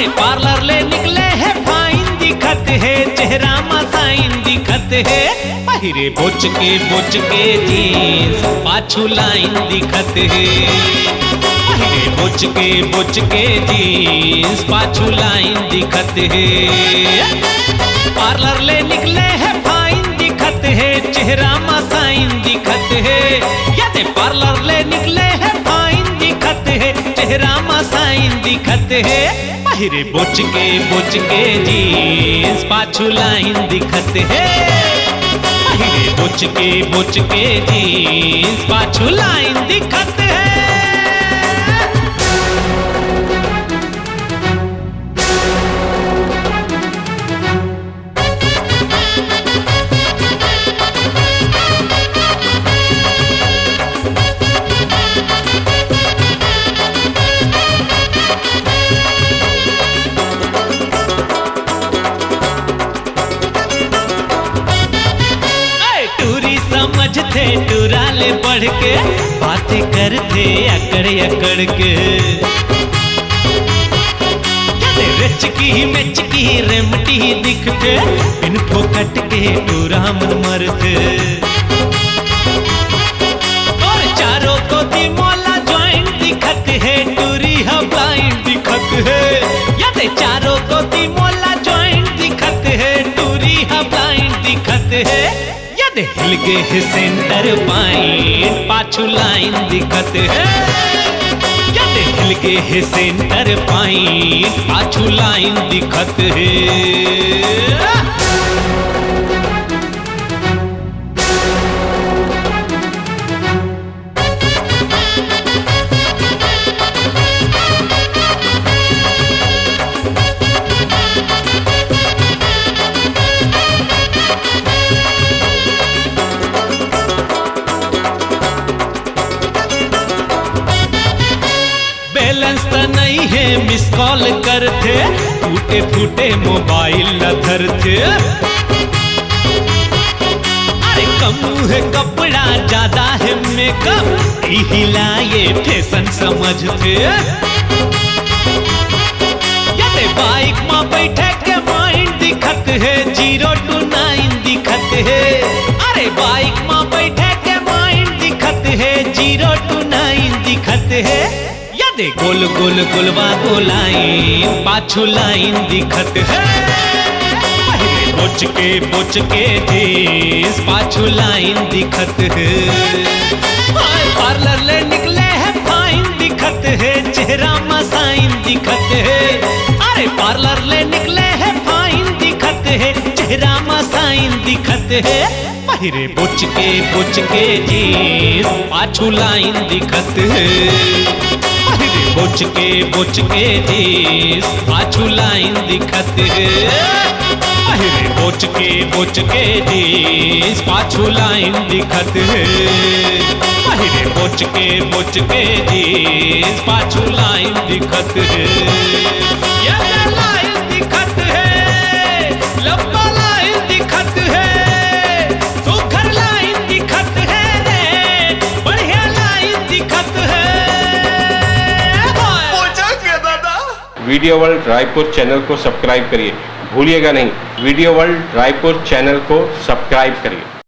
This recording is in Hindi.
अरे पार्लर ले निकले है फाइन दिखत है, चेहरा मसाइन दिखत है। पहिरे बोच के जीन्स पाछू लाइन दिखत है। पहिरे बोच के जीन्स पाछू लाइन दिखत है। पार्लर ले निकले है फाइन दिखत है, चेहरा मसाइन दिखत है। यदि पार्लर ले निकले है फाइन दिखत है, चेहरा मसाइन दिखत है। पहिरे बोच के जीन्स पाछू लाइन दिखत है। पहिरे बोच के जीन्स पाछू लाइन दिखत है। समझते टुराले बढ़ के बातें करते अकड़ के। रेचकी रेमटी दिखते बिन फोकट के टूरा मन मरते। और चारों को दिमोला ज्वाइंट दिखत है, टूरी ब्लाइंड दिखत है। यदि चारों को दिमोला ज्वाइंट दिखत है, टूरी ब्लाइंड दिखत है। हिल गे है सेंटर पॉइंट पाछू लाइन दिखत है। यदि हिल गे है सेंटर पॉइंट पाछू लाइन दिखत है। बैलेंस तो नहीं है मिस कॉल करते, टूटे फूटे मोबाइल न धरते। अरे कम है कपड़ा ज्यादा है मेकअप, हिलाए फैशन समझते। यदि बाइक में बैठे के माइंड दिखत है, 0 to 9 दिखत है। अरे बाइक में बैठे के माइंड दिखत है, 0 to 9 दिखत है। यदि गोल गोलवा गोलाइन पाछू लाइन दिखत है। पहिरे बोच के जीन्स पाछू लाइन दिखत है। पार्लर ले निकले है फाइन दिखत है, चेहरा मसाइन दिखत है। अरे पार्लर ले निकले है फाइन दिखत है, चेहरा मसाइन दिखत है। पहिरे बोच के जीन्स पाछू लाइन दिखत है। बोच के जीन्स पाछू लाइन दिखत है। पहिरे बोच के जीन्स पाछू लाइन दिखत है। पहिरे बोच के जीन्स पाछू लाइन दिखत है। ये लाइन दिखत है, लंबा लाइन दिखत है, सुघर लाइन दिखत है रे, बढ़िया लाइन दिखत है। वीडियो वर्ल्ड रायपुर चैनल को सब्सक्राइब करिए, भूलिएगा नहीं, वीडियो वर्ल्ड रायपुर चैनल को सब्सक्राइब करिए।